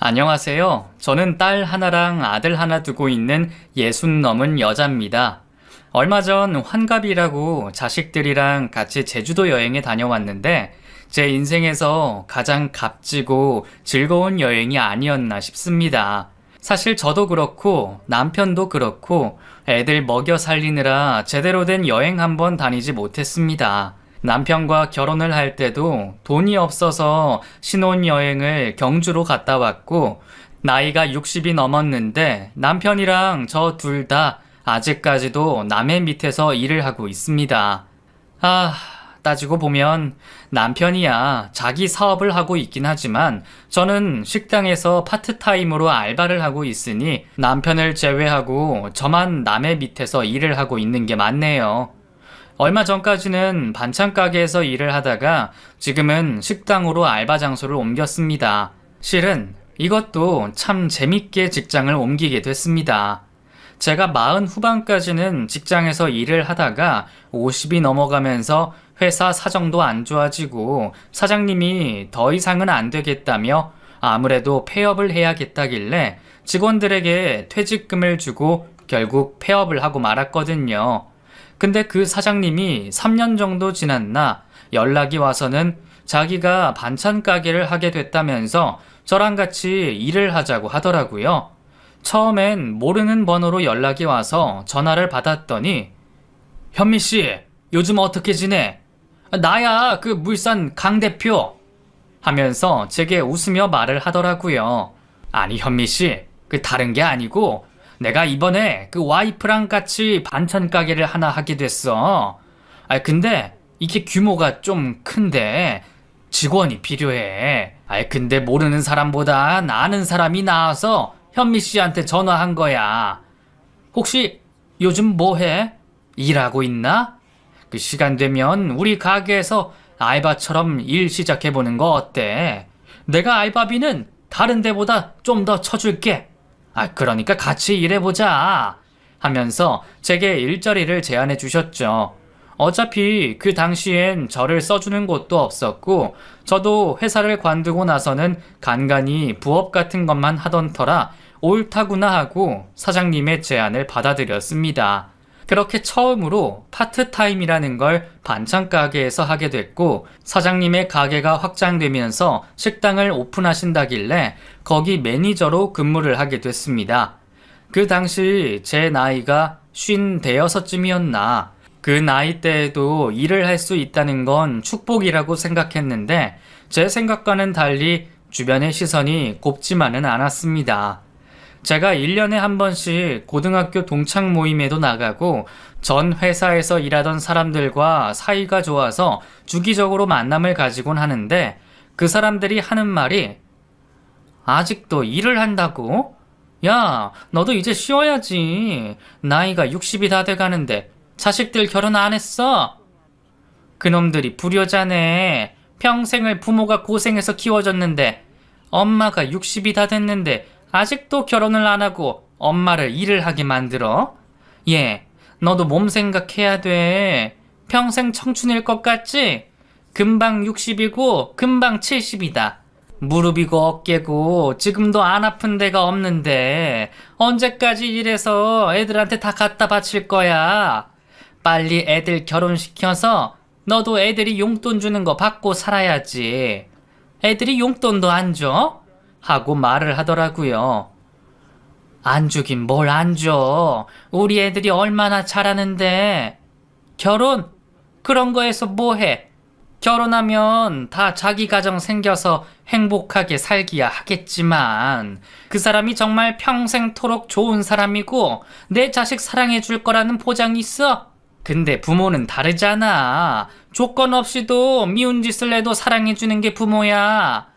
안녕하세요. 저는 딸 하나랑 아들 하나 두고 있는 60 넘은 여자입니다. 얼마 전 환갑이라고 자식들이랑 같이 제주도 여행에 다녀왔는데 제 인생에서 가장 값지고 즐거운 여행이 아니었나 싶습니다. 사실 저도 그렇고 남편도 그렇고 애들 먹여 살리느라 제대로 된 여행 한번 다니지 못했습니다. 남편과 결혼을 할 때도 돈이 없어서 신혼여행을 경주로 갔다 왔고, 나이가 60이 넘었는데 남편이랑 저 둘 다 아직까지도 남의 밑에서 일을 하고 있습니다. 따지고 보면 남편이야 자기 사업을 하고 있긴 하지만 저는 식당에서 파트타임으로 알바를 하고 있으니 남편을 제외하고 저만 남의 밑에서 일을 하고 있는 게 맞네요. 얼마 전까지는 반찬 가게에서 일을 하다가 지금은 식당으로 알바 장소를 옮겼습니다. 실은 이것도 참 재밌게 직장을 옮기게 됐습니다. 제가 40 후반까지는 직장에서 일을 하다가 50이 넘어가면서 회사 사정도 안 좋아지고 사장님이 더 이상은 안 되겠다며 아무래도 폐업을 해야겠다길래 직원들에게 퇴직금을 주고 결국 폐업을 하고 말았거든요. 근데 그 사장님이 3년 정도 지났나 연락이 와서는 자기가 반찬 가게를 하게 됐다면서 저랑 같이 일을 하자고 하더라고요. 처음엔 모르는 번호로 연락이 와서 전화를 받았더니 현미씨, 요즘 어떻게 지내? 나야, 그 물산 강 대표 하면서 제게 웃으며 말을 하더라고요. 아니 현미씨, 그 다른 게 아니고 내가 이번에 그 와이프랑 같이 반찬 가게를 하나 하게 됐어. 근데 이게 규모가 좀 큰데 직원이 필요해. 근데 모르는 사람보다 아는 사람이 나와서 현미 씨한테 전화한 거야. 혹시 요즘 뭐 해? 일하고 있나? 그 시간 되면 우리 가게에서 알바처럼 일 시작해보는 거 어때? 내가 알바비는 다른 데보다 좀 더 쳐줄게. 그러니까 같이 일해보자 하면서 제게 일자리를 제안해 주셨죠. 어차피 그 당시엔 저를 써주는 곳도 없었고 저도 회사를 관두고 나서는 간간히 부업 같은 것만 하던 터라 옳다구나 하고 사장님의 제안을 받아들였습니다. 그렇게 처음으로 파트타임이라는 걸 반찬 가게에서 하게 됐고 사장님의 가게가 확장되면서 식당을 오픈하신다길래 거기 매니저로 근무를 하게 됐습니다. 그 당시 제 나이가 56쯤이었나. 그 나이대에도 일을 할 수 있다는 건 축복이라고 생각했는데 제 생각과는 달리 주변의 시선이 곱지만은 않았습니다. 제가 1년에 한 번씩 고등학교 동창 모임에도 나가고 전 회사에서 일하던 사람들과 사이가 좋아서 주기적으로 만남을 가지곤 하는데 그 사람들이 하는 말이 아직도 일을 한다고? 야, 너도 이제 쉬어야지. 나이가 60이 다 돼가는데 자식들 결혼 안 했어? 그놈들이 불효자네. 평생을 부모가 고생해서 키워줬는데 엄마가 60이 다 됐는데 아직도 결혼을 안 하고 엄마를 일을 하게 만들어? 너도 몸 생각해야 돼. 평생 청춘일 것 같지? 금방 60이고 금방 70이다. 무릎이고 어깨고 지금도 안 아픈 데가 없는데 언제까지 일해서 애들한테 다 갖다 바칠 거야? 빨리 애들 결혼시켜서 너도 애들이 용돈 주는 거 받고 살아야지. 애들이 용돈도 안 줘? 하고 말을 하더라고요. 안 주긴 뭘 안 줘. 우리 애들이 얼마나 잘하는데. 결혼? 그런 거에서 뭐 해? 결혼하면 다 자기 가정 생겨서 행복하게 살기야 하겠지만 그 사람이 정말 평생토록 좋은 사람이고 내 자식 사랑해 줄 거라는 보장이 있어? 근데 부모는 다르잖아. 조건 없이도 미운 짓을 해도 사랑해 주는 게 부모야.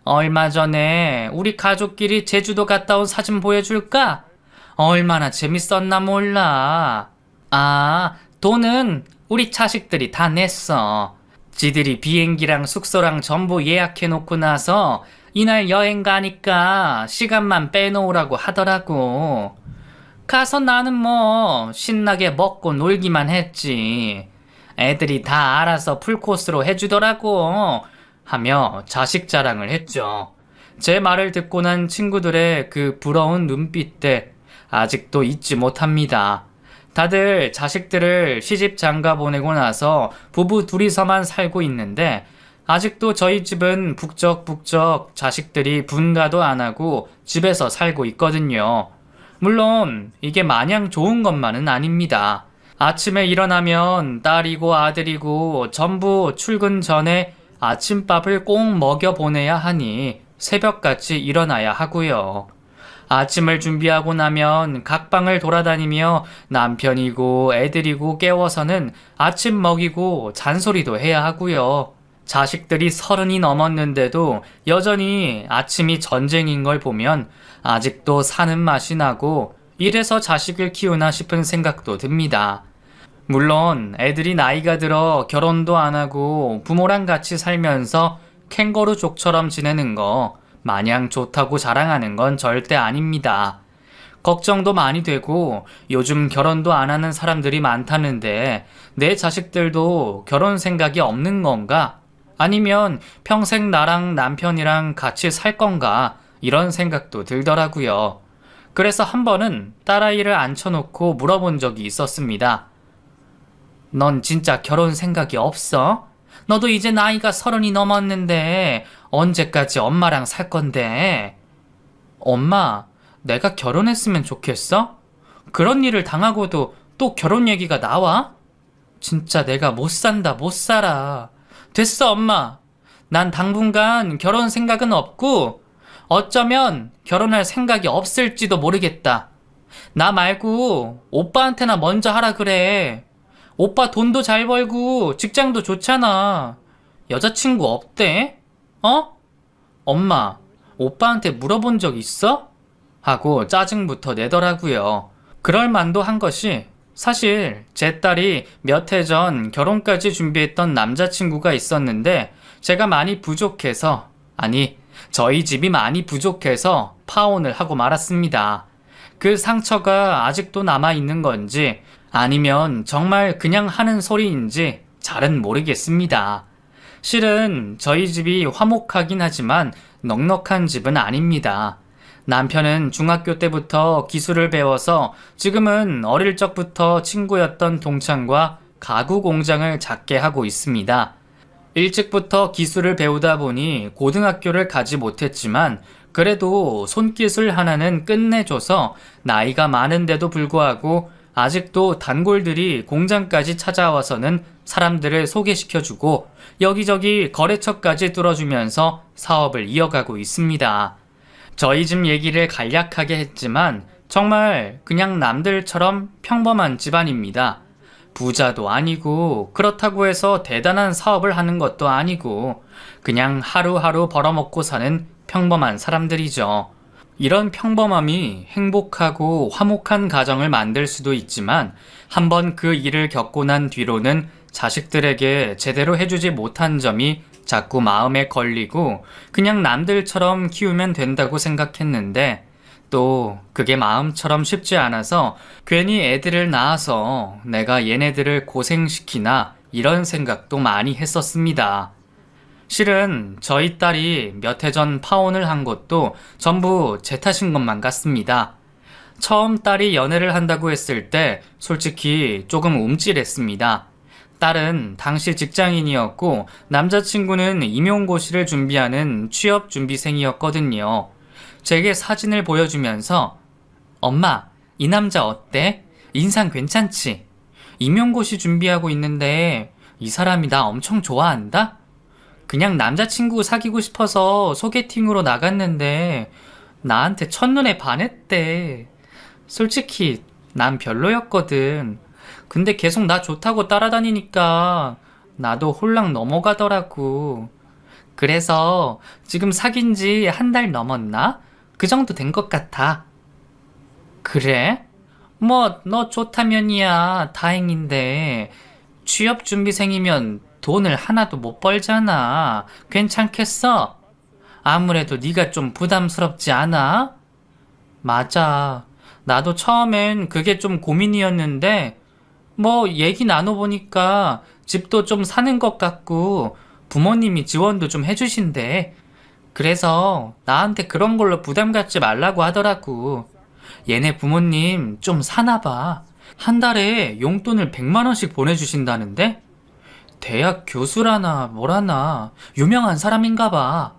얼마 전에 우리 가족끼리 제주도 갔다 온 사진 보여줄까? 얼마나 재밌었나 몰라. 돈은 우리 자식들이 다 냈어. 지들이 비행기랑 숙소랑 전부 예약해놓고 나서 이날 여행 가니까 시간만 빼놓으라고 하더라고. 가서 나는 뭐 신나게 먹고 놀기만 했지. 애들이 다 알아서 풀코스로 해주더라고 하며 자식 자랑을 했죠. 제 말을 듣고 난 친구들의 그 부러운 눈빛들 아직도 잊지 못합니다. 다들 자식들을 시집 장가 보내고 나서 부부 둘이서만 살고 있는데 아직도 저희 집은 북적북적 자식들이 분가도 안 하고 집에서 살고 있거든요. 물론 이게 마냥 좋은 것만은 아닙니다. 아침에 일어나면 딸이고 아들이고 전부 출근 전에 아침밥을 꼭 먹여 보내야 하니 새벽같이 일어나야 하고요. 아침을 준비하고 나면 각 방을 돌아다니며 남편이고 애들이고 깨워서는 아침 먹이고 잔소리도 해야 하고요. 자식들이 30이 넘었는데도 여전히 아침이 전쟁인 걸 보면 아직도 사는 맛이 나고 이래서 자식을 키우나 싶은 생각도 듭니다. 물론 애들이 나이가 들어 결혼도 안 하고 부모랑 같이 살면서 캥거루족처럼 지내는 거 마냥 좋다고 자랑하는 건 절대 아닙니다. 걱정도 많이 되고 요즘 결혼도 안 하는 사람들이 많다는데 내 자식들도 결혼 생각이 없는 건가? 아니면 평생 나랑 남편이랑 같이 살 건가? 이런 생각도 들더라고요. 그래서 한 번은 딸아이를 앉혀놓고 물어본 적이 있었습니다. 넌 진짜 결혼 생각이 없어? 너도 이제 나이가 30이 넘었는데 언제까지 엄마랑 살 건데? 엄마, 내가 결혼했으면 좋겠어? 그런 일을 당하고도 또 결혼 얘기가 나와? 진짜 내가 못 산다, 못 살아. 됐어, 엄마. 난 당분간 결혼 생각은 없고 어쩌면 결혼할 생각이 없을지도 모르겠다. 나 말고 오빠한테나 먼저 하라 그래. 오빠 돈도 잘 벌고 직장도 좋잖아. 여자친구 없대? 어? 엄마, 오빠한테 물어본 적 있어? 하고 짜증부터 내더라고요. 그럴 만도 한 것이 사실 제 딸이 몇 해 전 결혼까지 준비했던 남자친구가 있었는데 제가 많이 부족해서, 아니 저희 집이 많이 부족해서 파혼을 하고 말았습니다. 그 상처가 아직도 남아있는 건지 아니면 정말 그냥 하는 소리인지 잘은 모르겠습니다. 실은 저희 집이 화목하긴 하지만 넉넉한 집은 아닙니다. 남편은 중학교 때부터 기술을 배워서 지금은 어릴 적부터 친구였던 동창과 가구 공장을 작게 하고 있습니다. 일찍부터 기술을 배우다 보니 고등학교를 가지 못했지만 그래도 손기술 하나는 끝내줘서 나이가 많은데도 불구하고 아직도 단골들이 공장까지 찾아와서는 사람들을 소개시켜주고 여기저기 거래처까지 뚫어주면서 사업을 이어가고 있습니다. 저희 집 얘기를 간략하게 했지만 정말 그냥 남들처럼 평범한 집안입니다. 부자도 아니고 그렇다고 해서 대단한 사업을 하는 것도 아니고 그냥 하루하루 벌어먹고 사는 평범한 사람들이죠. 이런 평범함이 행복하고 화목한 가정을 만들 수도 있지만 한번 그 일을 겪고 난 뒤로는 자식들에게 제대로 해주지 못한 점이 자꾸 마음에 걸리고 그냥 남들처럼 키우면 된다고 생각했는데 또 그게 마음처럼 쉽지 않아서 괜히 애들을 낳아서 내가 얘네들을 고생시키나 이런 생각도 많이 했었습니다. 실은 저희 딸이 몇 해 전 파혼을 한 것도 전부 제 탓인 것만 같습니다. 처음 딸이 연애를 한다고 했을 때 솔직히 조금 움찔했습니다. 딸은 당시 직장인이었고 남자친구는 임용고시를 준비하는 취업준비생이었거든요. 제게 사진을 보여주면서 엄마, 이 남자 어때? 인상 괜찮지? 임용고시 준비하고 있는데 이 사람이 나 엄청 좋아한다? 그냥 남자친구 사귀고 싶어서 소개팅으로 나갔는데 나한테 첫눈에 반했대. 솔직히 난 별로였거든. 근데 계속 나 좋다고 따라다니니까 나도 홀랑 넘어가더라고. 그래서 지금 사귄 지 한 달 넘었나? 그 정도 된 것 같아. 그래? 뭐 너 좋다면이야 다행인데 취업준비생이면 돈을 하나도 못 벌잖아. 괜찮겠어? 아무래도 네가 좀 부담스럽지 않아? 맞아. 나도 처음엔 그게 좀 고민이었는데 뭐 얘기 나눠보니까 집도 좀 사는 것 같고 부모님이 지원도 좀 해주신대. 그래서 나한테 그런 걸로 부담 갖지 말라고 하더라고. 얘네 부모님 좀 사나 봐. 한 달에 용돈을 100만 원씩 보내주신다는데? 대학 교수라나 뭐라나 유명한 사람인가 봐.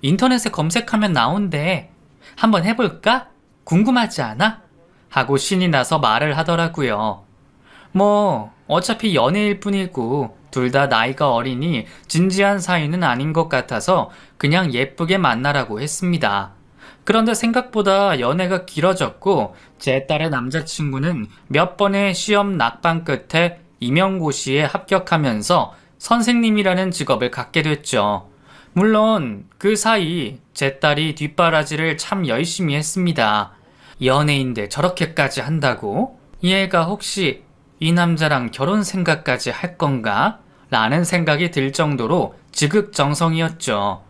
인터넷에 검색하면 나온대. 한번 해볼까? 궁금하지 않아? 하고 신이 나서 말을 하더라고요. 뭐 어차피 연애일 뿐이고 둘 다 나이가 어리니 진지한 사이는 아닌 것 같아서 그냥 예쁘게 만나라고 했습니다. 그런데 생각보다 연애가 길어졌고 제 딸의 남자친구는 몇 번의 시험 낙방 끝에 임용고시에 합격하면서 선생님이라는 직업을 갖게 됐죠. 물론 그 사이 제 딸이 뒷바라지를 참 열심히 했습니다. 연애인데 저렇게까지 한다고? 얘가 혹시 이 남자랑 결혼 생각까지 할 건가? 라는 생각이 들 정도로 지극정성이었죠.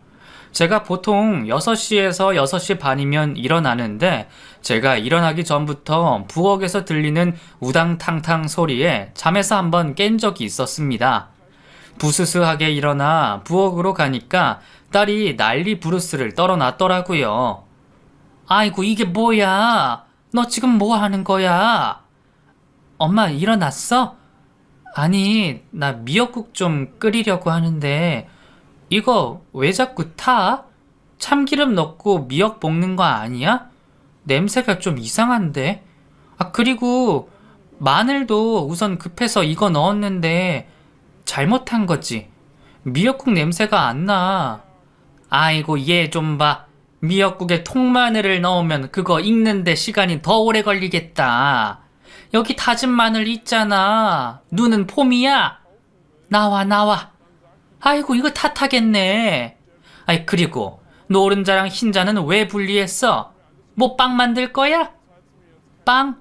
제가 보통 6시에서 6시 반이면 일어나는데 제가 일어나기 전부터 부엌에서 들리는 우당탕탕 소리에 잠에서 한번 깬 적이 있었습니다. 부스스하게 일어나 부엌으로 가니까 딸이 난리 부르스를 떨어놨더라고요. 아이고 이게 뭐야? 너 지금 뭐 하는 거야? 엄마 일어났어? 아니 나 미역국 좀 끓이려고 하는데 이거 왜 자꾸 타? 참기름 넣고 미역 볶는 거 아니야? 냄새가 좀 이상한데? 아 그리고 마늘도 우선 급해서 이거 넣었는데 잘못한 거지. 미역국 냄새가 안 나. 아이고 얘 좀 봐. 미역국에 통마늘을 넣으면 그거 익는데 시간이 더 오래 걸리겠다. 여기 다진 마늘 있잖아. 눈은 폼이야? 나와. 아이고 이거 탓하겠네. 아이 그리고 노른자랑 흰자는 왜 분리했어? 뭐 빵 만들 거야? 빵?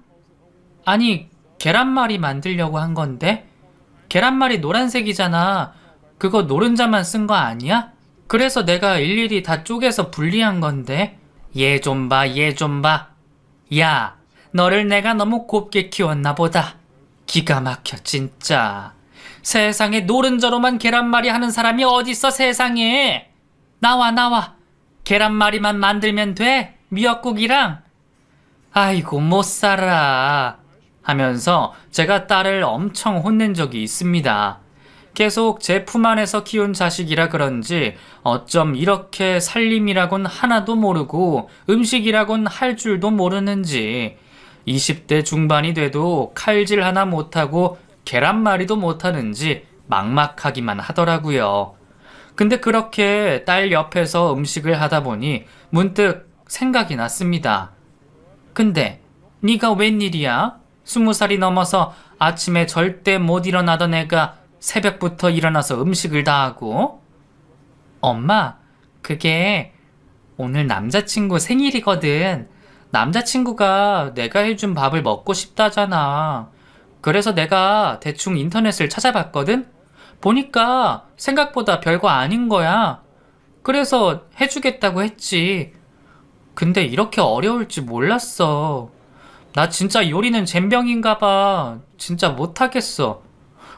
아니 계란말이 만들려고 한 건데? 계란말이 노란색이잖아. 그거 노른자만 쓴 거 아니야? 그래서 내가 일일이 다 쪼개서 분리한 건데. 얘 좀 봐. 야, 너를 내가 너무 곱게 키웠나 보다. 기가 막혀 진짜. 세상에 노른자로만 계란말이 하는 사람이 어딨어 세상에. 나와. 계란말이만 만들면 돼. 미역국이랑. 아이고 못 살아. 하면서 제가 딸을 엄청 혼낸 적이 있습니다. 계속 제 품 안에서 키운 자식이라 그런지 어쩜 이렇게 살림이라곤 하나도 모르고 음식이라곤 할 줄도 모르는지 20대 중반이 돼도 칼질 하나 못하고 계란말이도 못하는지 막막하기만 하더라고요. 근데 그렇게 딸 옆에서 음식을 하다 보니 문득 생각이 났습니다. 근데 네가 웬일이야? 20살이 넘어서 아침에 절대 못 일어나던 애가 새벽부터 일어나서 음식을 다 하고? 엄마, 그게 오늘 남자친구 생일이거든. 남자친구가 내가 해준 밥을 먹고 싶다잖아. 그래서 내가 대충 인터넷을 찾아봤거든? 보니까 생각보다 별거 아닌 거야. 그래서 해주겠다고 했지. 근데 이렇게 어려울 줄 몰랐어. 나 진짜 요리는 젬병인가 봐. 진짜 못하겠어.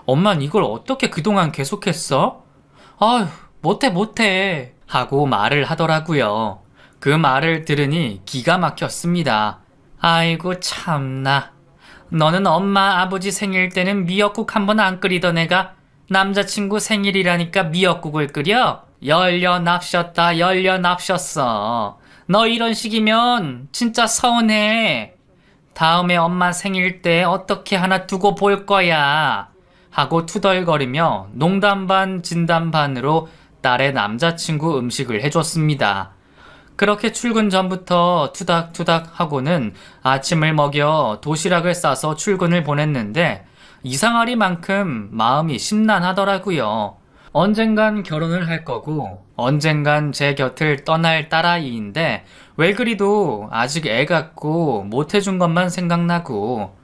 엄만 이걸 어떻게 그동안 계속했어? 아휴, 못해. 하고 말을 하더라고요. 그 말을 들으니 기가 막혔습니다. 아이고 참나. 너는 엄마 아버지 생일 때는 미역국 한 번 안 끓이던 애가 남자친구 생일이라니까 미역국을 끓여? 열려 납셨어. 너 이런 식이면 진짜 서운해. 다음에 엄마 생일 때 어떻게 하나 두고 볼 거야. 하고 투덜거리며 농담 반 진담 반으로 딸의 남자친구 음식을 해줬습니다. 그렇게 출근 전부터 투닥투닥 하고는 아침을 먹여 도시락을 싸서 출근을 보냈는데 이상하리만큼 마음이 심란하더라고요. 언젠간 결혼을 할 거고 언젠간 제 곁을 떠날 딸아이인데 왜 그리도 아직 애 같고 못해준 것만 생각나고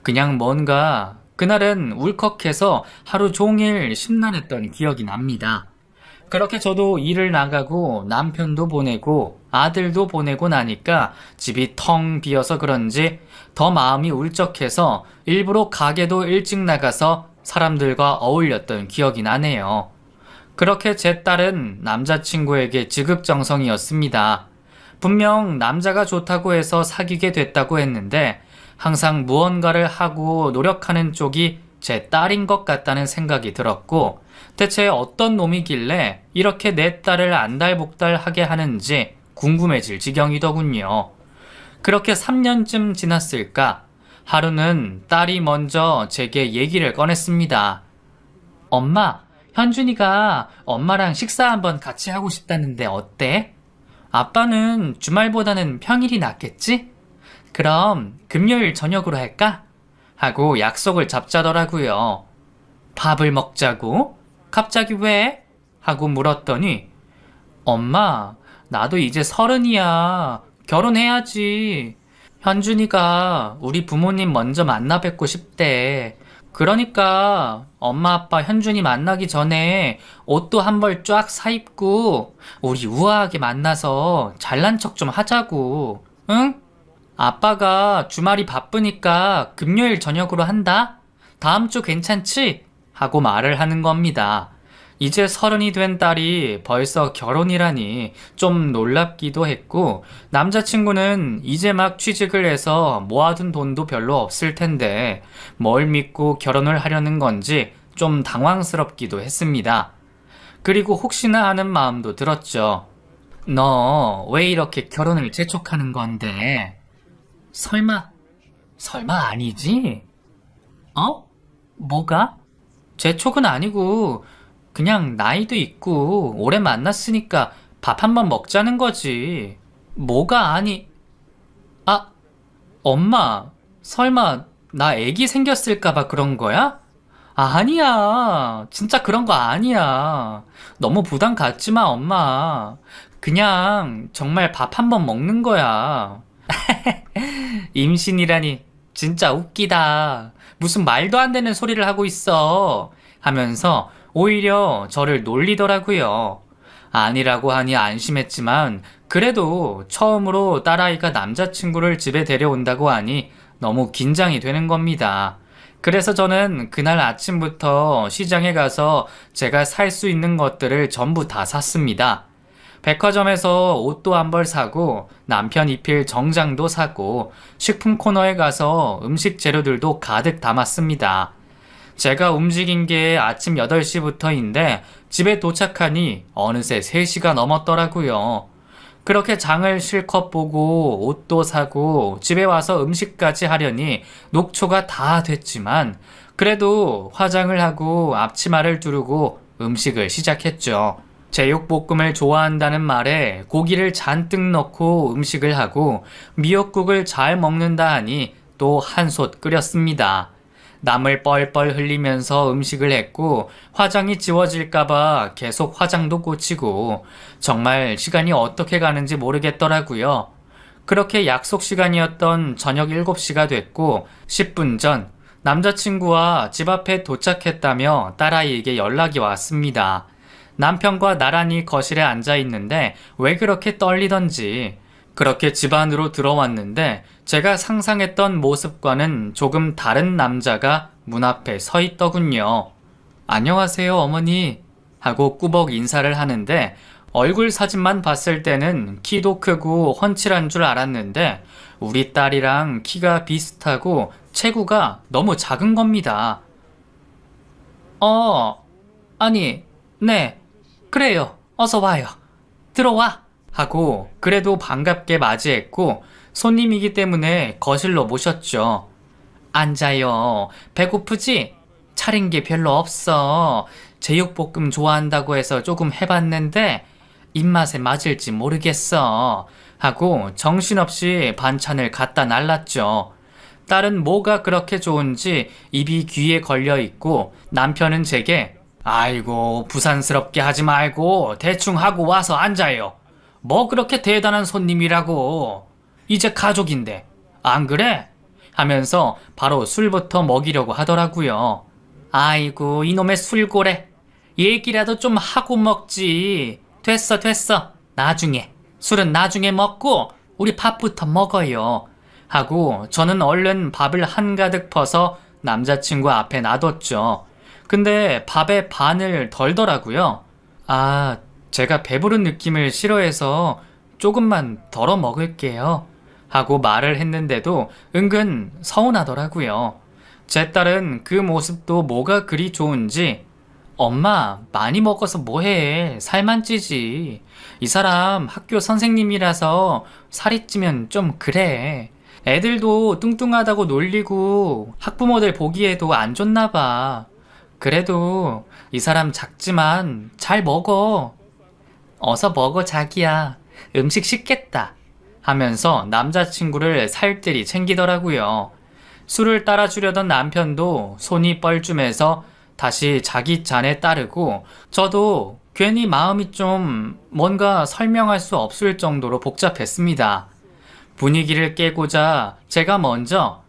그냥 뭔가 그날은 울컥해서 하루 종일 심란했던 기억이 납니다. 그렇게 저도 일을 나가고 남편도 보내고 아들도 보내고 나니까 집이 텅 비어서 그런지 더 마음이 울적해서 일부러 가게도 일찍 나가서 사람들과 어울렸던 기억이 나네요. 그렇게 제 딸은 남자친구에게 지극정성이었습니다. 분명 남자가 좋다고 해서 사귀게 됐다고 했는데 항상 무언가를 하고 노력하는 쪽이 제 딸인 것 같다는 생각이 들었고, 대체 어떤 놈이길래 이렇게 내 딸을 안달복달하게 하는지 궁금해질 지경이더군요. 그렇게 3년쯤 지났을까? 하루는 딸이 먼저 제게 얘기를 꺼냈습니다. 엄마, 현준이가 엄마랑 식사 한번 같이 하고 싶다는데 어때? 아빠는 주말보다는 평일이 낫겠지? 그럼 금요일 저녁으로 할까? 하고 약속을 잡자더라고요. 밥을 먹자고? 갑자기 왜? 하고 물었더니 엄마, 나도 이제 30이야. 결혼해야지. 현준이가 우리 부모님 먼저 만나 뵙고 싶대. 그러니까 엄마 아빠 현준이 만나기 전에 옷도 한 벌 쫙 사입고 우리 우아하게 만나서 잘난 척 좀 하자고. 응? 아빠가 주말이 바쁘니까 금요일 저녁으로 한다? 다음 주 괜찮지? 하고 말을 하는 겁니다. 이제 30이 된 딸이 벌써 결혼이라니 좀 놀랍기도 했고, 남자친구는 이제 막 취직을 해서 모아둔 돈도 별로 없을 텐데 뭘 믿고 결혼을 하려는 건지 좀 당황스럽기도 했습니다. 그리고 혹시나 하는 마음도 들었죠. 너 왜 이렇게 결혼을 재촉하는 건데? 설마 아니지? 어? 뭐가? 재촉은 아니고 그냥 나이도 있고 오래 만났으니까 밥 한 번 먹자는 거지. 뭐가 아니... 아, 엄마, 설마 나 애기 생겼을까봐 그런 거야? 아니야. 진짜 그런 거 아니야. 너무 부담 갖지 마, 엄마. 그냥 정말 밥 한 번 먹는 거야. 임신이라니 진짜 웃기다. 무슨 말도 안 되는 소리를 하고 있어. 하면서 오히려 저를 놀리더라고요. 아니라고 하니 안심했지만 그래도 처음으로 딸아이가 남자친구를 집에 데려온다고 하니 너무 긴장이 되는 겁니다. 그래서 저는 그날 아침부터 시장에 가서 제가 살 수 있는 것들을 전부 다 샀습니다. 백화점에서 옷도 한 벌 사고 남편 입힐 정장도 사고 식품 코너에 가서 음식 재료들도 가득 담았습니다. 제가 움직인 게 아침 8시부터인데 집에 도착하니 어느새 3시가 넘었더라고요. 그렇게 장을 실컷 보고 옷도 사고 집에 와서 음식까지 하려니 녹초가 다 됐지만 그래도 화장을 하고 앞치마를 두르고 음식을 시작했죠. 제육볶음을 좋아한다는 말에 고기를 잔뜩 넣고 음식을 하고 미역국을 잘 먹는다 하니 또 한솥 끓였습니다. 남을 뻘뻘 흘리면서 음식을 했고 화장이 지워질까봐 계속 화장도 고치고 정말 시간이 어떻게 가는지 모르겠더라고요. 그렇게 약속 시간이었던 저녁 7시가 됐고 10분 전 남자친구와 집 앞에 도착했다며 딸아이에게 연락이 왔습니다. 남편과 나란히 거실에 앉아 있는데 왜 그렇게 떨리던지 그렇게 집 안으로 들어왔는데 제가 상상했던 모습과는 조금 다른 남자가 문 앞에 서 있더군요. 안녕하세요, 어머니. 하고 꾸벅 인사를 하는데 얼굴 사진만 봤을 때는 키도 크고 훤칠한 줄 알았는데 우리 딸이랑 키가 비슷하고 체구가 너무 작은 겁니다. 아니, 네, 그래요. 어서 와요. 들어와. 하고 그래도 반갑게 맞이했고 손님이기 때문에 거실로 모셨죠. 앉아요. 배고프지? 차린 게 별로 없어. 제육볶음 좋아한다고 해서 조금 해봤는데 입맛에 맞을지 모르겠어. 하고 정신없이 반찬을 갖다 날랐죠. 딸은 뭐가 그렇게 좋은지 입이 귀에 걸려있고 남편은 제게 아이고 부산스럽게 하지 말고 대충 하고 와서 앉아요. 뭐 그렇게 대단한 손님이라고. 이제 가족인데 안 그래? 하면서 바로 술부터 먹이려고 하더라고요. 아이고 이놈의 술고래. 얘기라도 좀 하고 먹지. 됐어. 나중에. 술은 나중에 먹고 우리 밥부터 먹어요. 하고 저는 얼른 밥을 한가득 퍼서 남자친구 앞에 놔뒀죠. 근데 밥의 반을 덜더라고요. 아, 제가 배부른 느낌을 싫어해서 조금만 덜어 먹을게요. 하고 말을 했는데도 은근 서운하더라고요. 제 딸은 그 모습도 뭐가 그리 좋은지 엄마, 많이 먹어서 뭐해. 살만 찌지. 이 사람 학교 선생님이라서 살이 찌면 좀 그래. 애들도 뚱뚱하다고 놀리고 학부모들 보기에도 안 좋나 봐. 그래도 이 사람 작지만 잘 먹어. 어서 먹어, 자기야. 음식 식겠다. 하면서 남자친구를 살뜰히 챙기더라고요. 술을 따라주려던 남편도 손이 뻘쭘해서 다시 자기 잔에 따르고 저도 괜히 마음이 좀 뭔가 설명할 수 없을 정도로 복잡했습니다. 분위기를 깨고자 제가 먼저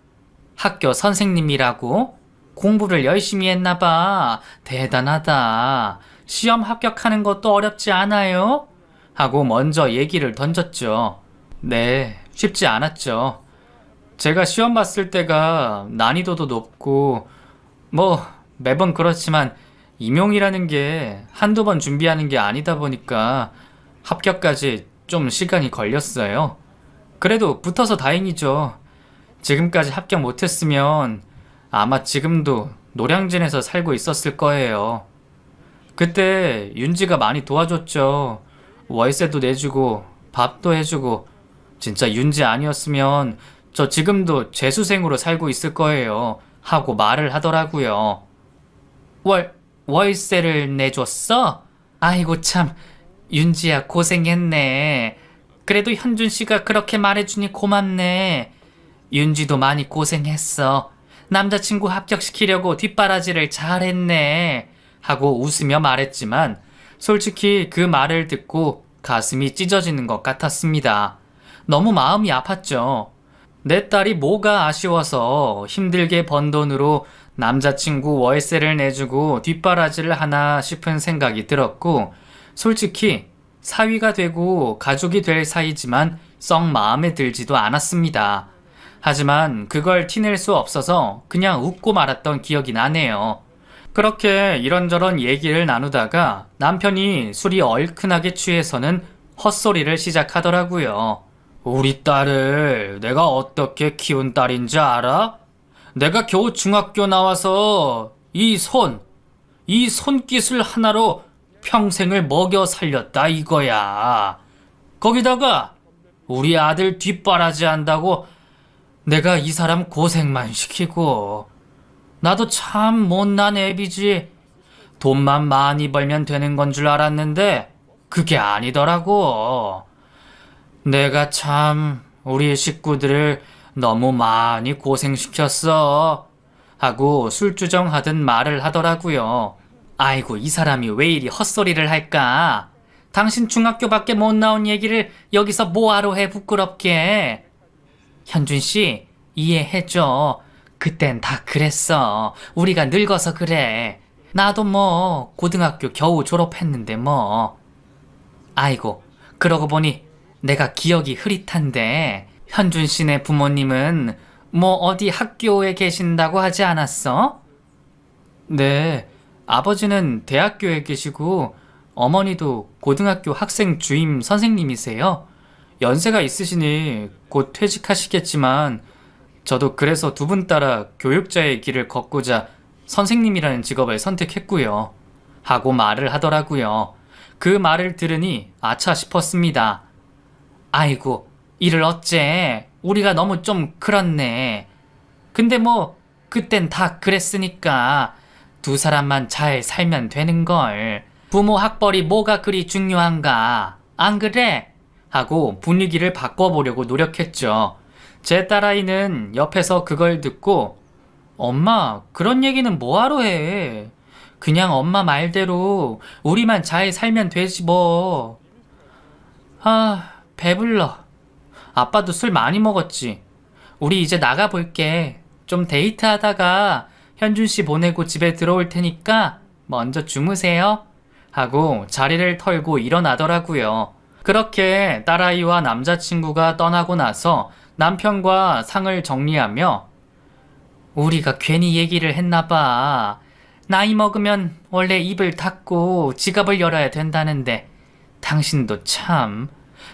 학교 선생님이라고? 공부를 열심히 했나봐. 대단하다. 시험 합격하는 것도 어렵지 않아요? 하고 먼저 얘기를 던졌죠. 네, 쉽지 않았죠. 제가 시험 봤을 때가 난이도도 높고 뭐 매번 그렇지만 임용이라는 게 한두 번 준비하는 게 아니다 보니까 합격까지 좀 시간이 걸렸어요. 그래도 붙어서 다행이죠. 지금까지 합격 못했으면 아마 지금도 노량진에서 살고 있었을 거예요. 그때 윤지가 많이 도와줬죠. 월세도 내주고 밥도 해주고. 진짜 윤지 아니었으면 저 지금도 재수생으로 살고 있을 거예요. 하고 말을 하더라고요. 월세를 내줬어? 아이고 참, 윤지야 고생했네. 그래도 현준 씨가 그렇게 말해주니 고맙네. 윤지도 많이 고생했어. 남자친구 합격시키려고 뒷바라지를 잘했네. 하고 웃으며 말했지만 솔직히 그 말을 듣고 가슴이 찢어지는 것 같았습니다. 너무 마음이 아팠죠. 내 딸이 뭐가 아쉬워서 힘들게 번 돈으로 남자친구 월세를 내주고 뒷바라지를 하나 싶은 생각이 들었고, 솔직히 사위가 되고 가족이 될 사이지만 썩 마음에 들지도 않았습니다. 하지만 그걸 티낼 수 없어서 그냥 웃고 말았던 기억이 나네요. 그렇게 이런저런 얘기를 나누다가 남편이 술이 얼큰하게 취해서는 헛소리를 시작하더라고요. 우리 딸을 내가 어떻게 키운 딸인지 알아? 내가 겨우 중학교 나와서 이 손깃을 하나로 평생을 먹여 살렸다 이거야. 거기다가 우리 아들 뒷바라지 한다고 내가 이 사람 고생만 시키고. 나도 참 못난 애비지. 돈만 많이 벌면 되는 건 줄 알았는데 그게 아니더라고. 내가 참 우리 식구들을 너무 많이 고생시켰어. 하고 술주정하듯 말을 하더라고요. 아이고, 이 사람이 왜 이리 헛소리를 할까? 당신 중학교밖에 못 나온 얘기를 여기서 뭐하러 해, 부끄럽게. 현준씨, 이해해줘. 그땐 다 그랬어. 우리가 늙어서 그래. 나도 뭐 고등학교 겨우 졸업했는데 뭐. 아이고, 그러고 보니 내가 기억이 흐릿한데 현준씨네 부모님은 뭐 어디 학교에 계신다고 하지 않았어? 네, 아버지는 대학교에 계시고 어머니도 고등학교 학생 주임 선생님이세요. 연세가 있으시니 곧 퇴직하시겠지만 저도 그래서 두 분 따라 교육자의 길을 걷고자 선생님이라는 직업을 선택했고요. 하고 말을 하더라고요. 그 말을 들으니 아차 싶었습니다. 아이고, 이를 어째. 우리가 너무 좀 그렇네. 근데 뭐 그땐 다 그랬으니까 두 사람만 잘 살면 되는걸. 부모 학벌이 뭐가 그리 중요한가. 안 그래? 하고 분위기를 바꿔보려고 노력했죠. 제 딸아이는 옆에서 그걸 듣고 엄마, 그런 얘기는 뭐하러 해. 그냥 엄마 말대로 우리만 잘 살면 되지 뭐. 아, 배불러. 아빠도 술 많이 먹었지. 우리 이제 나가볼게. 좀 데이트하다가 현준씨 보내고 집에 들어올 테니까 먼저 주무세요. 하고 자리를 털고 일어나더라고요. 그렇게 딸아이와 남자친구가 떠나고 나서 남편과 상을 정리하며 우리가 괜히 얘기를 했나봐. 나이 먹으면 원래 입을 닫고 지갑을 열어야 된다는데 당신도 참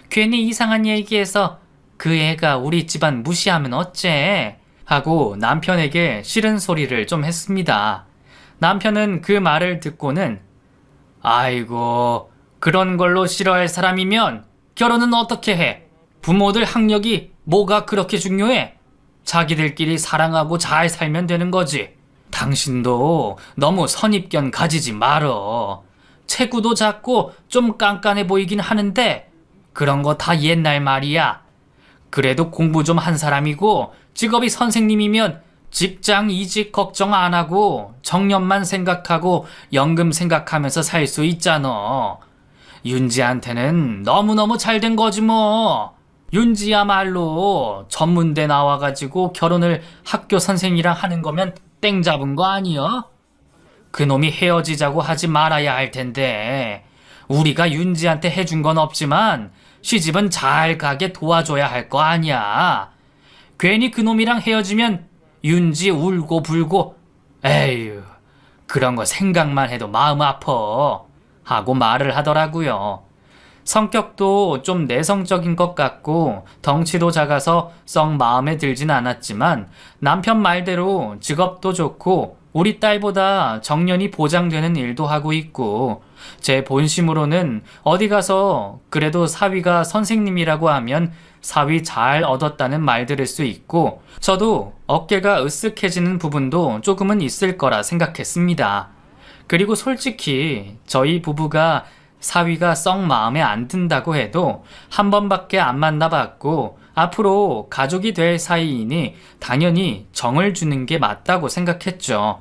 괜히 이상한 얘기해서 그 애가 우리 집안 무시하면 어째? 하고 남편에게 싫은 소리를 좀 했습니다. 남편은 그 말을 듣고는 아이고 그런 걸로 싫어할 사람이면 결혼은 어떻게 해? 부모들 학력이 뭐가 그렇게 중요해? 자기들끼리 사랑하고 잘 살면 되는 거지. 당신도 너무 선입견 가지지 말어. 체구도 작고 좀 깐깐해 보이긴 하는데 그런 거 다 옛날 말이야. 그래도 공부 좀 한 사람이고 직업이 선생님이면 직장 이직 걱정 안 하고 정년만 생각하고 연금 생각하면서 살 수 있잖아. 윤지한테는 너무너무 잘 된 거지 뭐. 윤지야말로 전문대 나와가지고 결혼을 학교 선생이랑 하는 거면 땡 잡은 거 아니여? 그놈이 헤어지자고 하지 말아야 할 텐데 우리가 윤지한테 해준 건 없지만 시집은 잘 가게 도와줘야 할 거 아니야. 괜히 그놈이랑 헤어지면 윤지 울고 불고 에휴 그런 거 생각만 해도 마음 아파 하고 말을 하더라고요. 성격도 좀 내성적인 것 같고 덩치도 작아서 썩 마음에 들진 않았지만 남편 말대로 직업도 좋고 우리 딸보다 정년이 보장되는 일도 하고 있고 제 본심으로는 어디 가서 그래도 사위가 선생님이라고 하면 사위 잘 얻었다는 말 들을 수 있고 저도 어깨가 으쓱해지는 부분도 조금은 있을 거라 생각했습니다. 그리고 솔직히 저희 부부가 사위가 썩 마음에 안 든다고 해도 한 번밖에 안 만나봤고 앞으로 가족이 될 사이이니 당연히 정을 주는 게 맞다고 생각했죠.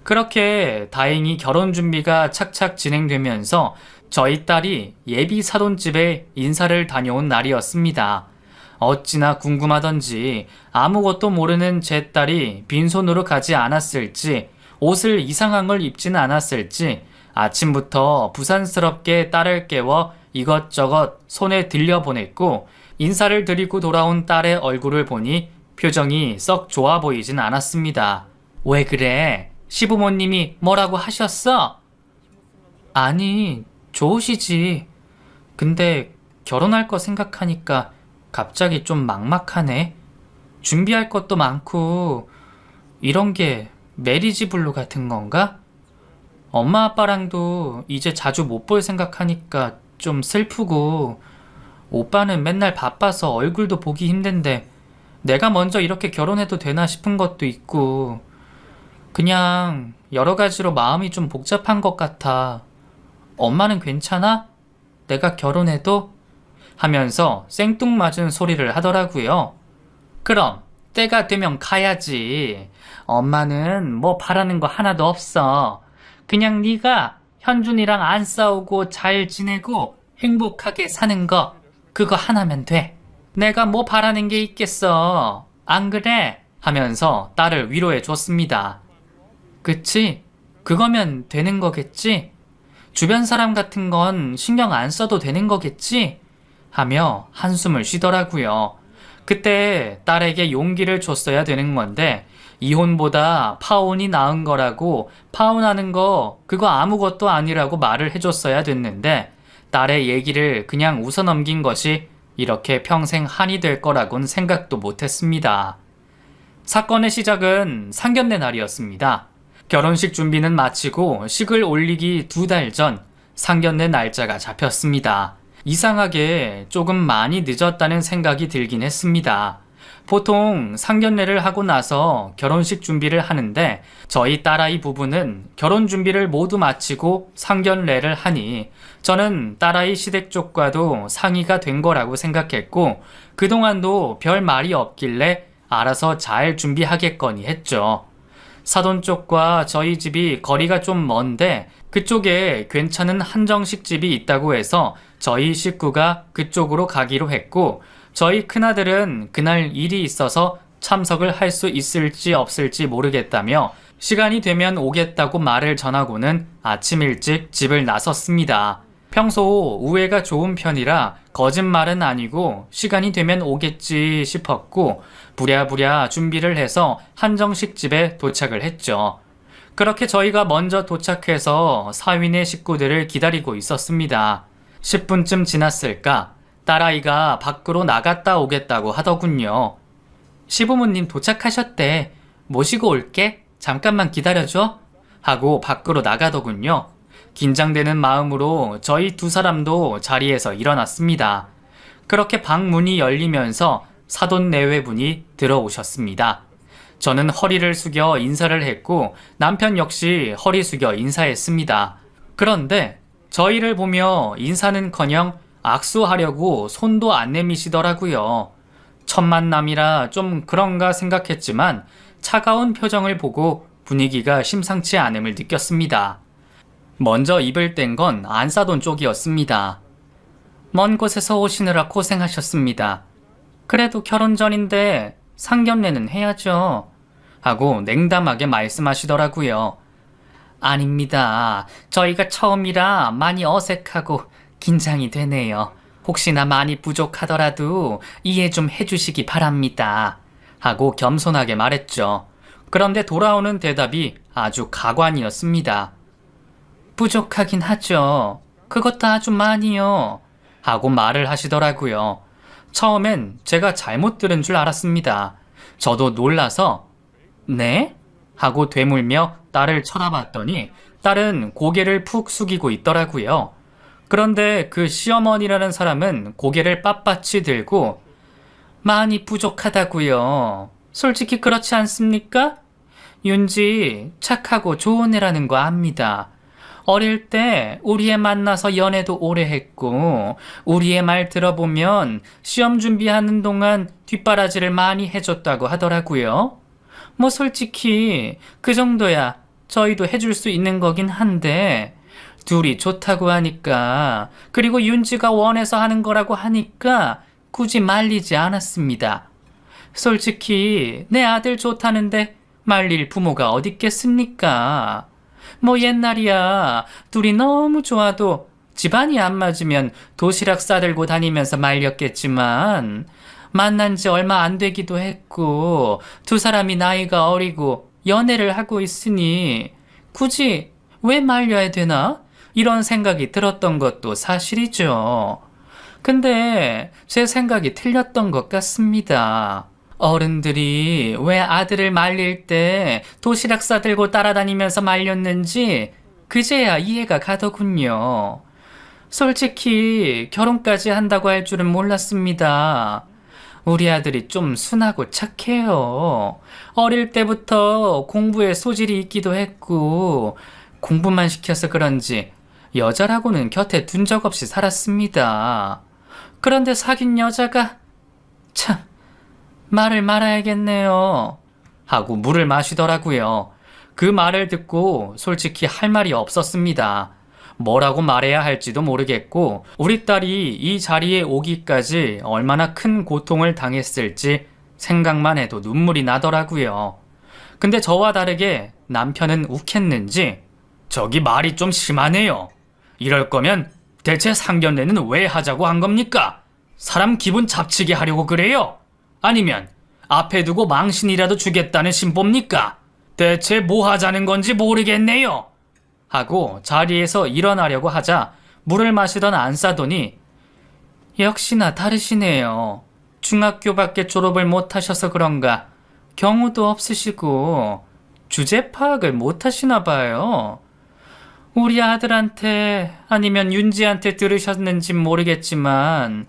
그렇게 다행히 결혼 준비가 착착 진행되면서 저희 딸이 예비 사돈집에 인사를 다녀온 날이었습니다. 어찌나 궁금하던지 아무것도 모르는 제 딸이 빈손으로 가지 않았을지 옷을 이상한 걸 입지는 않았을지 아침부터 부산스럽게 딸을 깨워 이것저것 손에 들려보냈고 인사를 드리고 돌아온 딸의 얼굴을 보니 표정이 썩 좋아 보이진 않았습니다. 왜 그래? 시부모님이 뭐라고 하셨어? 아니, 좋으시지. 근데 결혼할 거 생각하니까 갑자기 좀 막막하네. 준비할 것도 많고 이런 게 메리지 블루 같은 건가? 엄마 아빠랑도 이제 자주 못 볼 생각하니까 좀 슬프고 오빠는 맨날 바빠서 얼굴도 보기 힘든데 내가 먼저 이렇게 결혼해도 되나 싶은 것도 있고 그냥 여러 가지로 마음이 좀 복잡한 것 같아. 엄마는 괜찮아? 내가 결혼해도? 하면서 생뚱맞은 소리를 하더라고요. 그럼 때가 되면 가야지. 엄마는 뭐 바라는 거 하나도 없어. 그냥 네가 현준이랑 안 싸우고 잘 지내고 행복하게 사는 거 그거 하나면 돼. 내가 뭐 바라는 게 있겠어. 안 그래? 하면서 딸을 위로해 줬습니다. 그치? 그거면 되는 거겠지? 주변 사람 같은 건 신경 안 써도 되는 거겠지? 하며 한숨을 쉬더라고요. 그때 딸에게 용기를 줬어야 되는 건데 이혼보다 파혼이 나은 거라고 파혼하는 거 그거 아무것도 아니라고 말을 해줬어야 됐는데 딸의 얘기를 그냥 웃어넘긴 것이 이렇게 평생 한이 될 거라곤 생각도 못했습니다. 사건의 시작은 상견례 날이었습니다. 결혼식 준비는 마치고 식을 올리기 2달 전 상견례 날짜가 잡혔습니다. 이상하게 조금 많이 늦었다는 생각이 들긴 했습니다. 보통 상견례를 하고 나서 결혼식 준비를 하는데 저희 딸아이 부부는 결혼 준비를 모두 마치고 상견례를 하니 저는 딸아이 시댁 쪽과도 상의가 된 거라고 생각했고 그동안도 별 말이 없길래 알아서 잘 준비하겠거니 했죠. 사돈 쪽과 저희 집이 거리가 좀 먼데 그쪽에 괜찮은 한정식 집이 있다고 해서 저희 식구가 그쪽으로 가기로 했고 저희 큰아들은 그날 일이 있어서 참석을 할 수 있을지 없을지 모르겠다며 시간이 되면 오겠다고 말을 전하고는 아침 일찍 집을 나섰습니다. 평소 우애가 좋은 편이라 거짓말은 아니고 시간이 되면 오겠지 싶었고 부랴부랴 준비를 해서 한정식 집에 도착을 했죠. 그렇게 저희가 먼저 도착해서 사위네 식구들을 기다리고 있었습니다. 10분쯤 지났을까 딸아이가 밖으로 나갔다 오겠다고 하더군요. 시부모님 도착하셨대. 모시고 올게. 잠깐만 기다려줘. 하고 밖으로 나가더군요. 긴장되는 마음으로 저희 두 사람도 자리에서 일어났습니다. 그렇게 방 문이 열리면서 사돈 내외분이 들어오셨습니다. 저는 허리를 숙여 인사를 했고 남편 역시 허리 숙여 인사했습니다. 그런데 저희를 보며 인사는커녕 악수하려고 손도 안 내미시더라고요. 첫 만남이라 좀 그런가 생각했지만 차가운 표정을 보고 분위기가 심상치 않음을 느꼈습니다. 먼저 입을 뗀 건 안사돈 쪽이었습니다. 먼 곳에서 오시느라 고생하셨습니다. 그래도 결혼 전인데 상견례는 해야죠. 하고 냉담하게 말씀하시더라고요. 아닙니다. 저희가 처음이라 많이 어색하고 긴장이 되네요. 혹시나 많이 부족하더라도 이해 좀 해주시기 바랍니다. 하고 겸손하게 말했죠. 그런데 돌아오는 대답이 아주 가관이었습니다. 부족하긴 하죠. 그것도 아주 많이요. 하고 말을 하시더라고요. 처음엔 제가 잘못 들은 줄 알았습니다. 저도 놀라서 네? 하고 되물며 딸을 쳐다봤더니 딸은 고개를 푹 숙이고 있더라고요. 그런데 그 시어머니라는 사람은 고개를 빳빳이 들고 많이 부족하다고요. 솔직히 그렇지 않습니까? 윤지 착하고 좋은 애라는 거 압니다. 어릴 때 우리 애 만나서 연애도 오래 했고 우리 애 말 들어보면 시험 준비하는 동안 뒷바라지를 많이 해줬다고 하더라고요. 뭐 솔직히 그 정도야 저희도 해줄 수 있는 거긴 한데 둘이 좋다고 하니까 그리고 윤지가 원해서 하는 거라고 하니까 굳이 말리지 않았습니다. 솔직히 내 아들 좋다는데 말릴 부모가 어딨겠습니까? 뭐 옛날이야 둘이 너무 좋아도 집안이 안 맞으면 도시락 싸들고 다니면서 말렸겠지만 만난 지 얼마 안 되기도 했고 두 사람이 나이가 어리고 연애를 하고 있으니 굳이 왜 말려야 되나? 이런 생각이 들었던 것도 사실이죠. 근데 제 생각이 틀렸던 것 같습니다. 어른들이 왜 아들을 말릴 때 도시락 싸들고 따라다니면서 말렸는지 그제야 이해가 가더군요. 솔직히 결혼까지 한다고 할 줄은 몰랐습니다. 우리 아들이 좀 순하고 착해요. 어릴 때부터 공부에 소질이 있기도 했고 공부만 시켜서 그런지 여자라고는 곁에 둔 적 없이 살았습니다. 그런데 사귄 여자가 참 말을 말아야겠네요. 하고 물을 마시더라고요. 그 말을 듣고 솔직히 할 말이 없었습니다. 뭐라고 말해야 할지도 모르겠고 우리 딸이 이 자리에 오기까지 얼마나 큰 고통을 당했을지 생각만 해도 눈물이 나더라고요. 근데 저와 다르게 남편은 욱했는지 저기 말이 좀 심하네요. 이럴 거면 대체 상견례는 왜 하자고 한 겁니까? 사람 기분 잡치게 하려고 그래요? 아니면 앞에 두고 망신이라도 주겠다는 심보입니까? 대체 뭐 하자는 건지 모르겠네요. 하고 자리에서 일어나려고 하자 물을 마시던 안사돈이 역시나 다르시네요. 중학교밖에 졸업을 못하셔서 그런가 경우도 없으시고 주제 파악을 못하시나 봐요. 우리 아들한테 아니면 윤지한테 들으셨는진 모르겠지만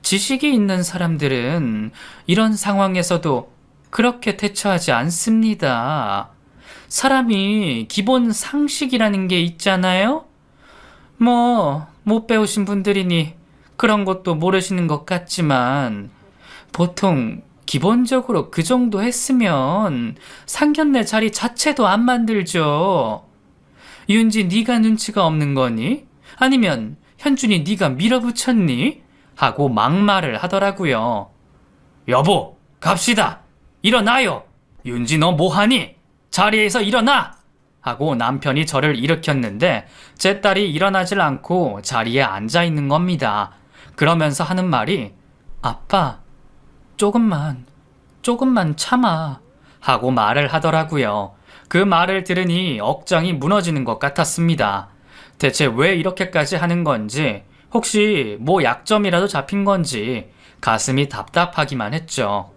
지식이 있는 사람들은 이런 상황에서도 그렇게 대처하지 않습니다. 사람이 기본 상식이라는 게 있잖아요? 뭐 못 배우신 분들이니 그런 것도 모르시는 것 같지만 보통 기본적으로 그 정도 했으면 상견례 자리 자체도 안 만들죠. 윤지 네가 눈치가 없는 거니? 아니면 현준이 네가 밀어붙였니? 하고 막말을 하더라고요. 여보, 갑시다. 일어나요. 윤지 너 뭐하니? 자리에서 일어나! 하고 남편이 저를 일으켰는데 제 딸이 일어나질 않고 자리에 앉아있는 겁니다. 그러면서 하는 말이 아빠, 조금만 참아. 하고 말을 하더라고요. 그 말을 들으니 억장이 무너지는 것 같았습니다. 대체 왜 이렇게까지 하는 건지, 혹시 뭐 약점이라도 잡힌 건지 가슴이 답답하기만 했죠.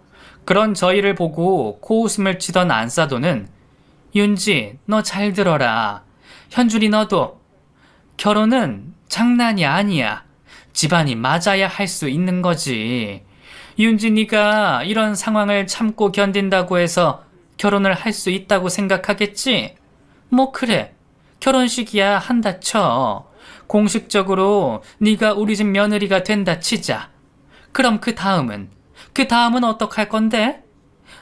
그런 저희를 보고 코웃음을 치던 안사도는 윤지, 너 잘 들어라. 현준이 너도 결혼은 장난이 아니야. 집안이 맞아야 할 수 있는 거지. 윤지 네가 이런 상황을 참고 견딘다고 해서 결혼을 할 수 있다고 생각하겠지? 뭐 그래. 결혼식이야 한다 쳐. 공식적으로 네가 우리 집 며느리가 된다 치자. 그럼 그 다음은 어떡할 건데?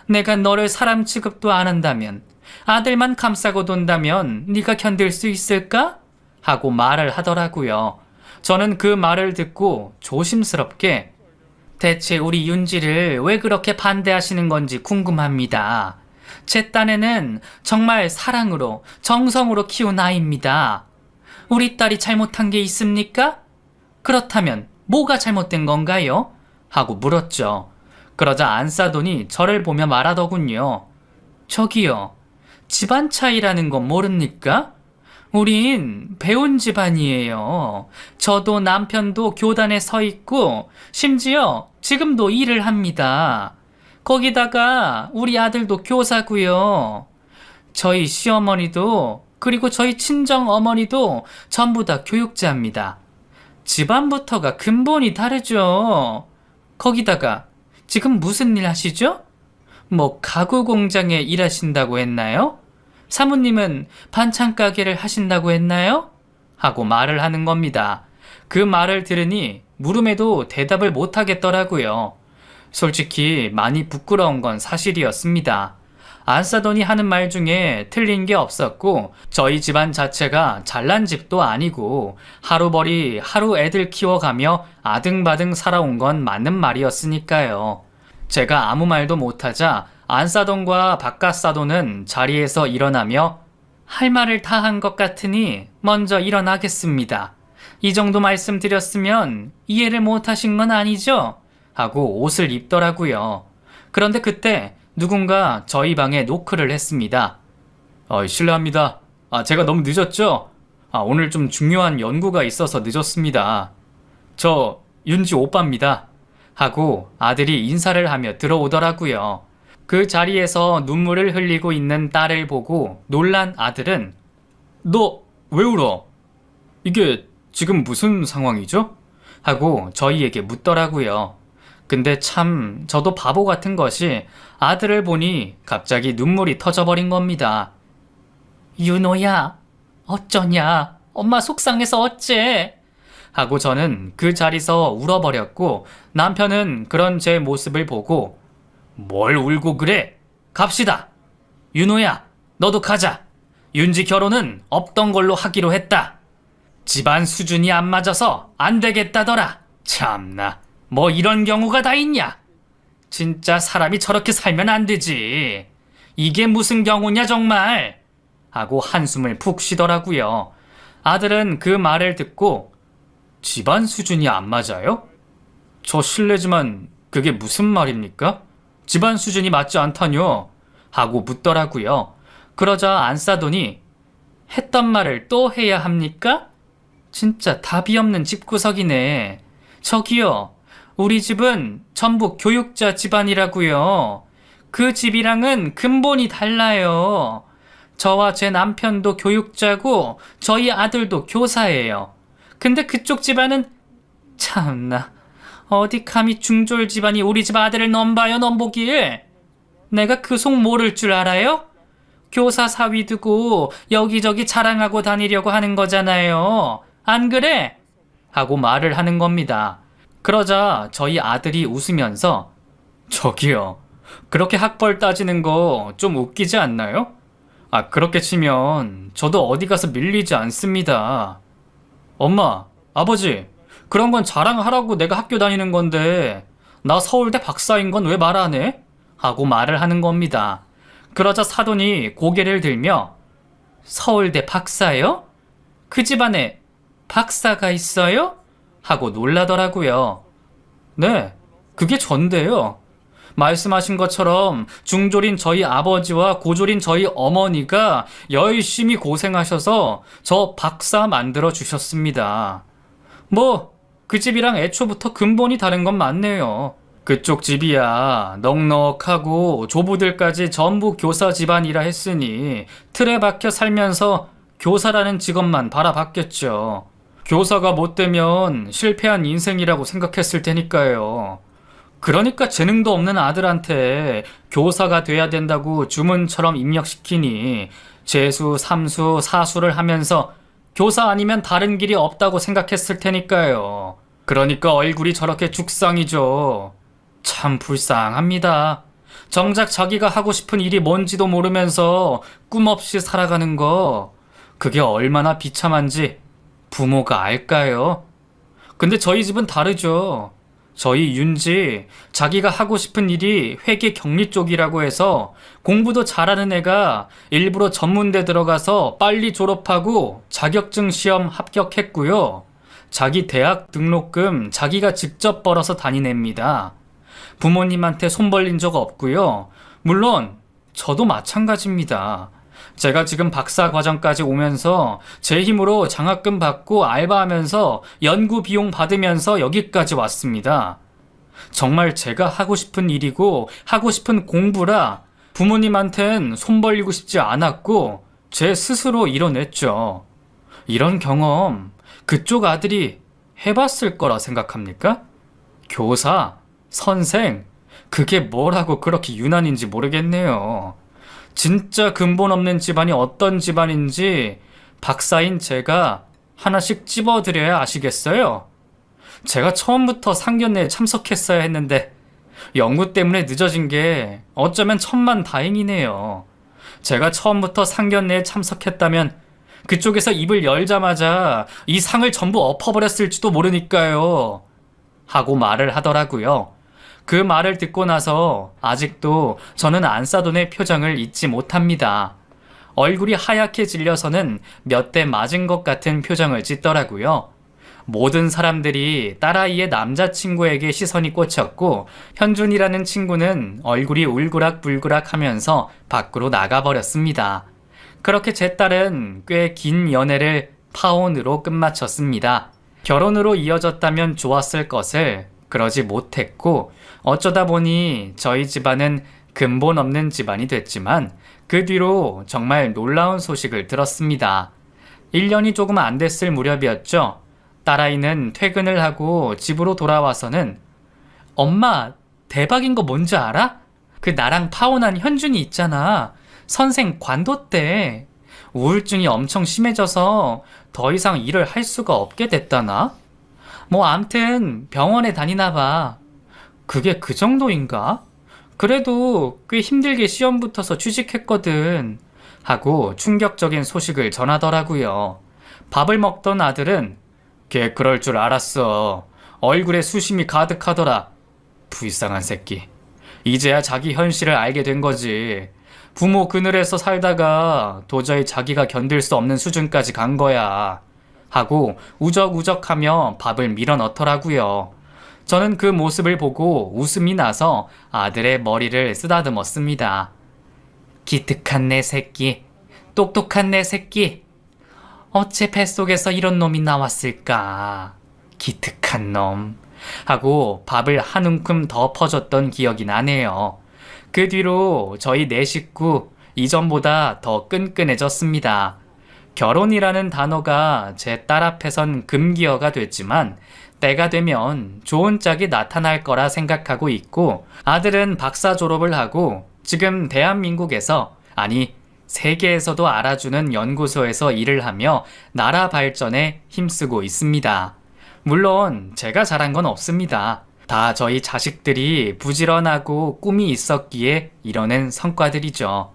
내가 너를 사람 취급도 안 한다면, 아들만 감싸고 돈다면 네가 견딜 수 있을까? 하고 말을 하더라고요. 저는 그 말을 듣고 조심스럽게 대체 우리 윤지를 왜 그렇게 반대하시는 건지 궁금합니다. 제 딴에는 정말 사랑으로, 정성으로 키운 아이입니다. 우리 딸이 잘못한 게 있습니까? 그렇다면 뭐가 잘못된 건가요? 하고 물었죠. 그러자 안사돈이 저를 보며 말하더군요. 저기요, 집안 차이라는 건 모릅니까? 우린 배운 집안이에요. 저도 남편도 교단에 서 있고 심지어 지금도 일을 합니다. 거기다가 우리 아들도 교사고요. 저희 시어머니도 그리고 저희 친정어머니도 전부 다 교육자입니다. 집안부터가 근본이 다르죠. 거기다가 지금 무슨 일 하시죠? 뭐 가구 공장에 일하신다고 했나요? 사모님은 반찬 가게를 하신다고 했나요? 하고 말을 하는 겁니다. 그 말을 들으니 물음에도 대답을 못 하겠더라고요. 솔직히 많이 부끄러운 건 사실이었습니다. 안사돈이 하는 말 중에 틀린 게 없었고, 저희 집안 자체가 잘난 집도 아니고 하루벌이 하루 애들 키워가며 아등바등 살아온 건 맞는 말이었으니까요. 제가 아무 말도 못하자 안사돈과 박가사돈은 자리에서 일어나며 할 말을 다 한 것 같으니 먼저 일어나겠습니다. 이 정도 말씀드렸으면 이해를 못하신 건 아니죠? 하고 옷을 입더라고요. 그런데 그때 누군가 저희 방에 노크를 했습니다. 실례합니다. 제가 너무 늦었죠? 오늘 좀 중요한 연구가 있어서 늦었습니다. 저 윤지 오빠입니다. 하고 아들이 인사를 하며 들어오더라고요. 그 자리에서 눈물을 흘리고 있는 딸을 보고 놀란 아들은 너 왜 울어? 이게 지금 무슨 상황이죠? 하고 저희에게 묻더라고요. 근데 참 저도 바보 같은 것이 아들을 보니 갑자기 눈물이 터져버린 겁니다. 윤호야, 어쩌냐? 엄마 속상해서 어째? 하고 저는 그 자리에서 울어버렸고, 남편은 그런 제 모습을 보고 뭘 울고 그래? 갑시다. 윤호야, 너도 가자. 윤지 결혼은 없던 걸로 하기로 했다. 집안 수준이 안 맞아서 안 되겠다더라. 참나, 뭐 이런 경우가 다 있냐? 진짜 사람이 저렇게 살면 안 되지. 이게 무슨 경우냐 정말. 하고 한숨을 푹 쉬더라고요. 아들은 그 말을 듣고 집안 수준이 안 맞아요? 저 실례지만 그게 무슨 말입니까? 집안 수준이 맞지 않다뇨? 하고 묻더라고요. 그러자 안사돈이 했던 말을 또 해야 합니까? 진짜 답이 없는 집구석이네. 저기요, 우리 집은 전부 교육자 집안이라고요. 그 집이랑은 근본이 달라요. 저와 제 남편도 교육자고 저희 아들도 교사예요. 근데 그쪽 집안은 참나, 어디 감히 중졸 집안이 우리 집 아들을 넘봐요 넘보길. 내가 그 속 모를 줄 알아요? 교사 사위 두고 여기저기 자랑하고 다니려고 하는 거잖아요. 안 그래? 하고 말을 하는 겁니다. 그러자 저희 아들이 웃으면서 저기요, 그렇게 학벌 따지는 거 좀 웃기지 않나요? 그렇게 치면 저도 어디 가서 밀리지 않습니다. 엄마, 아버지, 그런 건 자랑하라고 내가 학교 다니는 건데 나 서울대 박사인 건 왜 말 안 해? 하고 말을 하는 겁니다. 그러자 사돈이 고개를 들며 서울대 박사요? 그 집안에 박사가 있어요? 하고 놀라더라고요. 네, 그게 전데요. 말씀하신 것처럼 중졸인 저희 아버지와 고졸인 저희 어머니가 열심히 고생하셔서 저 박사 만들어 주셨습니다. 그 집이랑 애초부터 근본이 다른 건 맞네요. 그쪽 집이야 넉넉하고 조부들까지 전부 교사 집안이라 했으니 틀에 박혀 살면서 교사라는 직업만 바라봤겠죠. 교사가 못 되면 실패한 인생이라고 생각했을 테니까요. 그러니까 재능도 없는 아들한테 교사가 돼야 된다고 주문처럼 입력시키니 재수, 삼수, 사수를 하면서 교사 아니면 다른 길이 없다고 생각했을 테니까요. 그러니까 얼굴이 저렇게 죽상이죠. 참 불쌍합니다. 정작 자기가 하고 싶은 일이 뭔지도 모르면서 꿈 없이 살아가는 거, 그게 얼마나 비참한지 부모가 알까요? 근데 저희 집은 다르죠. 저희 윤지, 자기가 하고 싶은 일이 회계 격리 쪽이라고 해서 공부도 잘하는 애가 일부러 전문대 들어가서 빨리 졸업하고 자격증 시험 합격했고요. 자기 대학 등록금 자기가 직접 벌어서 다닌 애입니다. 부모님한테 손 벌린 적 없고요. 물론 저도 마찬가지입니다. 제가 지금 박사 과정까지 오면서 제 힘으로 장학금 받고 알바하면서 연구 비용 받으면서 여기까지 왔습니다. 정말 제가 하고 싶은 일이고 하고 싶은 공부라 부모님한텐 손 벌리고 싶지 않았고 제 스스로 이뤄냈죠. 이런 경험 그쪽 아들이 해봤을 거라 생각합니까? 교사, 선생, 그게 뭐라고 그렇게 유난인지 모르겠네요. 진짜 근본 없는 집안이 어떤 집안인지 박사인 제가 하나씩 찝어드려야 아시겠어요? 제가 처음부터 상견례에 참석했어야 했는데 연구 때문에 늦어진 게 어쩌면 천만다행이네요. 제가 처음부터 상견례에 참석했다면 그쪽에서 입을 열자마자 이 상을 전부 엎어버렸을지도 모르니까요. 하고 말을 하더라고요. 그 말을 듣고 나서 아직도 저는 안사돈의 표정을 잊지 못합니다. 얼굴이 하얗게 질려서는 몇 대 맞은 것 같은 표정을 짓더라고요. 모든 사람들이 딸아이의 남자친구에게 시선이 꽂혔고 현준이라는 친구는 얼굴이 울그락불그락 하면서 밖으로 나가버렸습니다. 그렇게 제 딸은 꽤 긴 연애를 파혼으로 끝마쳤습니다. 결혼으로 이어졌다면 좋았을 것을 그러지 못했고 어쩌다 보니 저희 집안은 근본 없는 집안이 됐지만 그 뒤로 정말 놀라운 소식을 들었습니다. 1년이 조금 안 됐을 무렵이었죠. 딸아이는 퇴근을 하고 집으로 돌아와서는 엄마, 대박인 거 뭔지 알아? 그 나랑 파혼한 현준이 있잖아. 선생 관뒀대. 우울증이 엄청 심해져서 더 이상 일을 할 수가 없게 됐다나? 암튼 병원에 다니나 봐. 그게 그 정도인가? 그래도 꽤 힘들게 시험 붙어서 취직했거든. 하고 충격적인 소식을 전하더라고요. 밥을 먹던 아들은 걔 그럴 줄 알았어. 얼굴에 수심이 가득하더라. 불쌍한 새끼. 이제야 자기 현실을 알게 된 거지. 부모 그늘에서 살다가 도저히 자기가 견딜 수 없는 수준까지 간 거야. 하고 우적우적하며 밥을 밀어 넣더라고요. 저는 그 모습을 보고 웃음이 나서 아들의 머리를 쓰다듬었습니다. 기특한 내 새끼, 똑똑한 내 새끼. 어째 뱃속에서 이런 놈이 나왔을까? 기특한 놈. 하고 밥을 한 움큼 더 퍼줬던 기억이 나네요. 그 뒤로 저희 네 식구 이전보다 더 끈끈해졌습니다. 결혼이라는 단어가 제 딸 앞에선 금기어가 됐지만 때가 되면 좋은 짝이 나타날 거라 생각하고 있고 아들은 박사 졸업을 하고 지금 대한민국에서 아니 세계에서도 알아주는 연구소에서 일을 하며 나라 발전에 힘쓰고 있습니다. 물론 제가 잘한 건 없습니다. 다 저희 자식들이 부지런하고 꿈이 있었기에 이뤄낸 성과들이죠.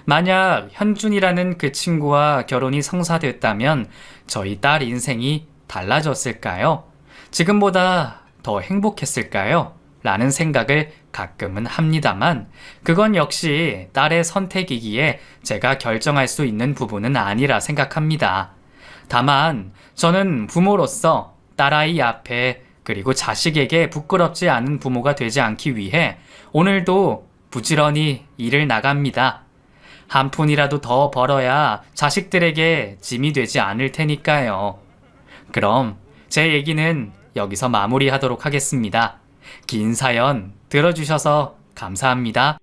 만약 현준이라는 그 친구와 결혼이 성사됐다면 저희 딸 인생이 달라졌을까요? 지금보다 더 행복했을까요? 라는 생각을 가끔은 합니다만 그건 역시 딸의 선택이기에 제가 결정할 수 있는 부분은 아니라 생각합니다. 다만 저는 부모로서 딸아이 앞에 그리고 자식에게 부끄럽지 않은 부모가 되지 않기 위해 오늘도 부지런히 일을 나갑니다. 한 푼이라도 더 벌어야 자식들에게 짐이 되지 않을 테니까요. 그럼 제 얘기는 여기서 마무리하도록 하겠습니다. 긴 사연 들어주셔서 감사합니다.